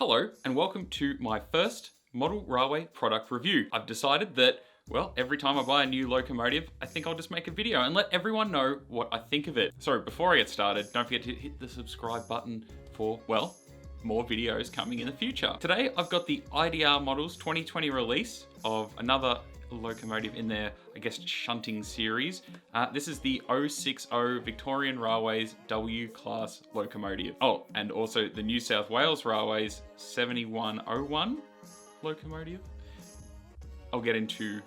Hello and welcome to my first model railway product review. I've decided that, well, every time I buy a new locomotive, I think I'll just make a video and let everyone know what I think of it. So before I get started, don't forget to hit the subscribe button for, well, more videos coming in the future. Today I've got the IDR Models 2020 release of another locomotive in their, I guess, shunting series. This is the 060 Victorian Railways W Class locomotive. Oh, and also the New South Wales Railways 7101 locomotive. I'll get into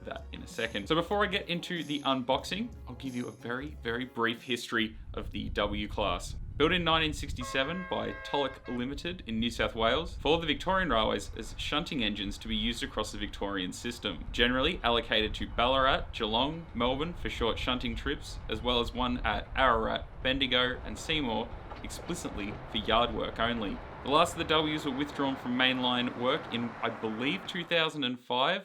that in a second. So before I get into the unboxing, I'll give you a very, very brief history of the W Class. Built in 1967 by Tulloch Limited in New South Wales, for the Victorian Railways as shunting engines to be used across the Victorian system. Generally allocated to Ballarat, Geelong, Melbourne for short shunting trips, as well as one at Ararat, Bendigo and Seymour explicitly for yard work only. The last of the Ws were withdrawn from mainline work in, I believe, 2005,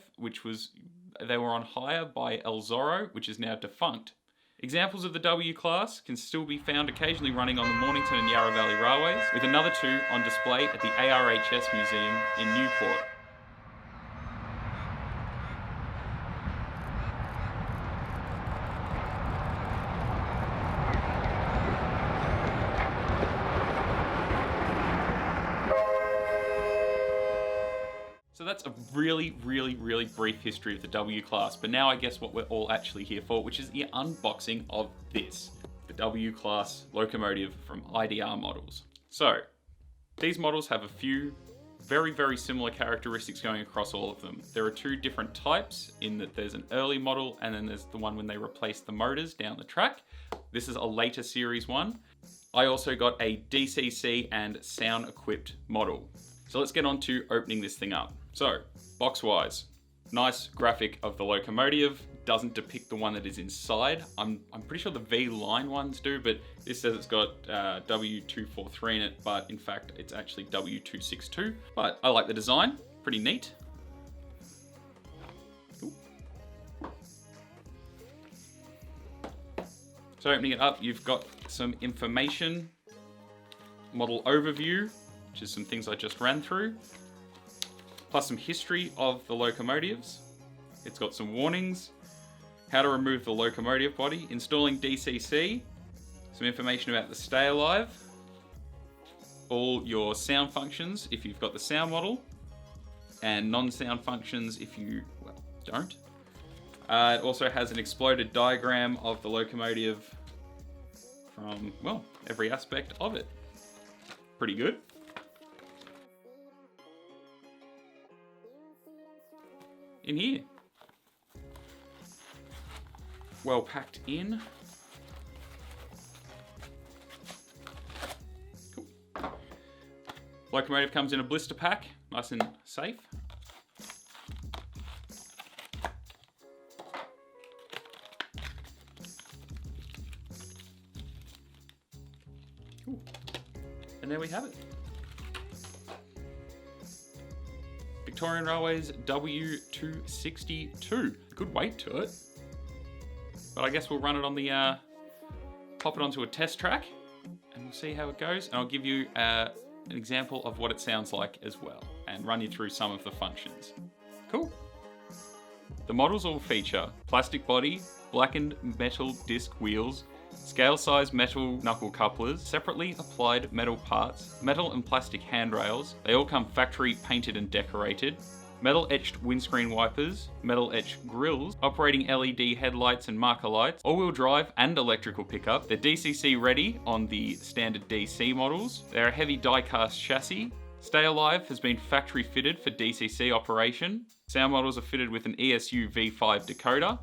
they were on hire by El Zorro, which is now defunct. Examples of the W Class can still be found occasionally running on the Mornington and Yarra Valley Railways, with another two on display at the ARHS Museum in Newport. So that's a really brief history of the W Class, but now I guess what we're all actually here for, which is the unboxing of this, the W Class locomotive from IDR Models. So, these models have a few very similar characteristics going across all of them. There are two different types in that there's an early model and then there's the one when they replace the motors down the track. This is a later series one. I also got a DCC and sound equipped model. So let's get on to opening this thing up. So, box-wise, nice graphic of the locomotive. Doesn't depict the one that is inside. I'm pretty sure the V-line ones do, but this says it's got W243 in it, but in fact, it's actually W262. But I like the design, pretty neat. Ooh. So opening it up, you've got some information, model overview, which is some things I just ran through, plus some history of the locomotives. It's got some warnings, how to remove the locomotive body, installing DCC, some information about the stay alive, all your sound functions if you've got the sound model, and non-sound functions if you, well, don't. It also has an exploded diagram of the locomotive from, well, every aspect of it. Pretty good. In here, well packed in. Cool. Locomotive comes in a blister pack, nice and safe. Cool. And there we have it. Victorian Railways W262. Good weight to it. But I guess we'll run it on the, pop it onto a test track and we'll see how it goes. And I'll give you an example of what it sounds like as well and run you through some of the functions. Cool. The models all feature plastic body, blackened metal disc wheels, scale-sized metal knuckle couplers, separately applied metal parts, metal and plastic handrails. They all come factory painted and decorated. Metal etched windscreen wipers, metal etched grills, operating LED headlights and marker lights, all-wheel drive and electrical pickup. They're DCC ready on the standard DC models. They're a heavy die-cast chassis. Stay Alive has been factory fitted for DCC operation. Sound models are fitted with an ESU V5 decoder.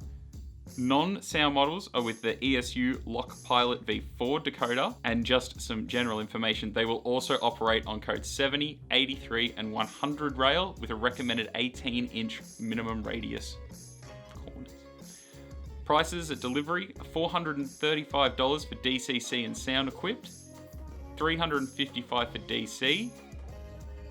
Non-sound models are with the ESU Lock Pilot V4 decoder, and just some general information, they will also operate on code 70, 83 and 100 rail with a recommended 18-inch minimum radius. Prices at delivery are $435 for DCC and sound equipped, $355 for DC,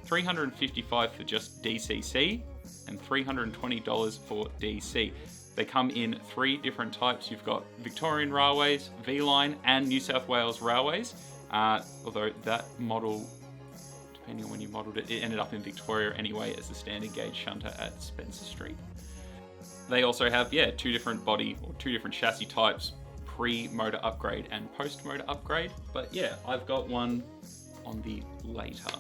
$355 for just DCC, and $320 for DC. They come in three different types. You've got Victorian Railways, V-Line, and New South Wales Railways. Although that model, depending on when you modelled it. It ended up in Victoria anyway as the standard gauge shunter at Spencer Street. They also have, two different body or two different chassis types, pre-motor upgrade and post-motor upgrade. But yeah, I've got one on the later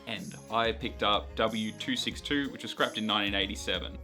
end. I picked up W262, which was scrapped in 1987.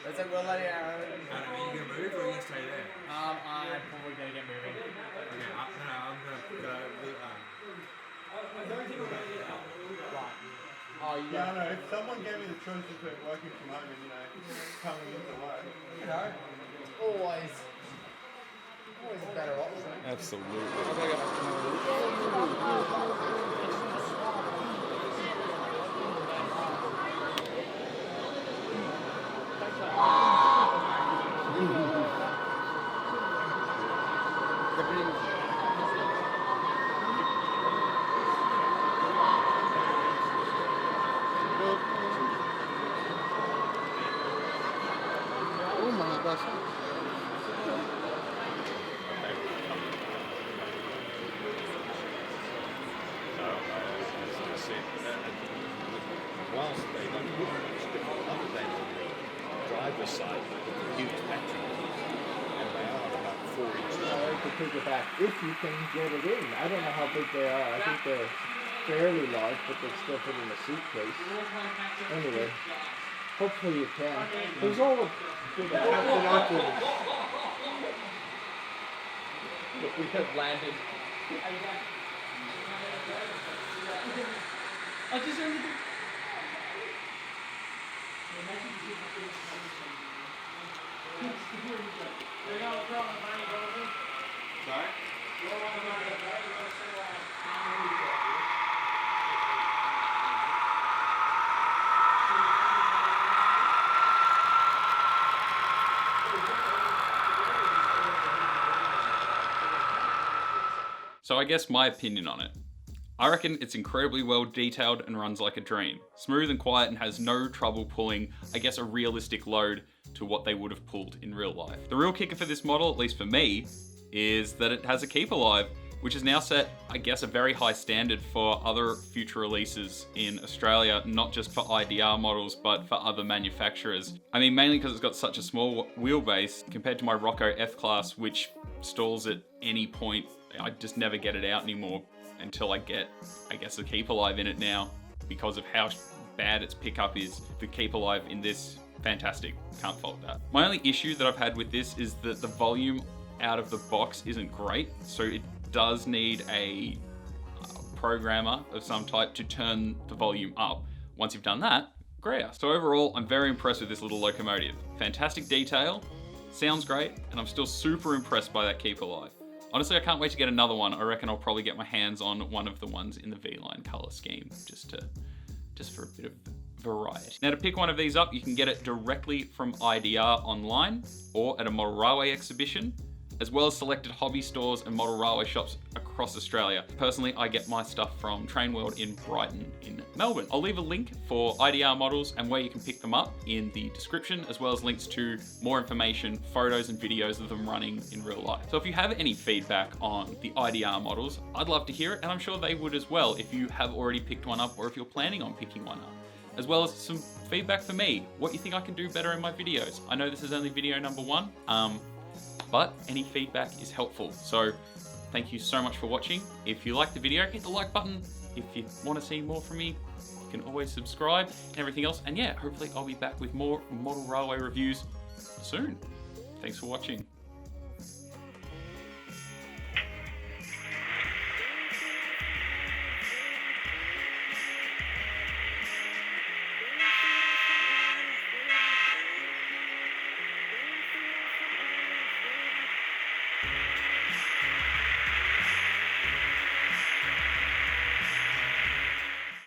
It's like, we'll let you Are you going to move or are you going to stay there? I'm probably going to get moving. Okay, I'm going to go. Right. Oh, you Yeah, I know. If someone gave me the choice between working from home and, coming into work, always a better option. Absolutely. Oh my gosh. Whilst they don't other than on the driver's side, huge battery, and they are about 4 inches. I could take it back if you can get it in. I don't know how big they are. I think they're fairly large, but they still fit in a suitcase. Anyway, hopefully you can. There's all the binoculars that we have landed. Sorry? So I guess my opinion on it. I reckon it's incredibly well detailed and runs like a dream. Smooth and quiet and has no trouble pulling, I guess, a realistic load to what they would have pulled in real life. The real kicker for this model, at least for me, is that it has a keep alive, which has now set, I guess, a very high standard for other future releases in Australia, not just for IDR models, but for other manufacturers. I mean, mainly because it's got such a small wheelbase compared to my Rocco F Class, which stalls at any point. I just never get it out anymore until I get, I guess, a keep alive in it now because of how bad its pickup is. The keep alive in this, fantastic, can't fault that. My only issue that I've had with this is that the volume out of the box isn't great, so it does need a programmer of some type to turn the volume up. Once you've done that, great. So overall, I'm very impressed with this little locomotive. Fantastic detail, sounds great, and I'm still super impressed by that keep alive. Honestly, I can't wait to get another one. I reckon I'll probably get my hands on one of the ones in the V-line color scheme, just for a bit of variety. Now, to pick one of these up, you can get it directly from IDR online or at a model railway exhibition, as well as selected hobby stores and model railway shops across Australia. Personally, I get my stuff from Train World in Brighton in Melbourne. I'll leave a link for IDR models and where you can pick them up in the description, as well as links to more information, photos and videos of them running in real life. So if you have any feedback on the IDR models, I'd love to hear it, and I'm sure they would as well if you have already picked one up or if you're planning on picking one up. As well as some feedback for me, what you think I can do better in my videos. I know this is only video number 1, but any feedback is helpful. So thank you so much for watching. If you like the video, hit the like button. If you want to see more from me, you can always subscribe and everything else. And yeah, hopefully I'll be back with more model railway reviews soon. Thanks for watching.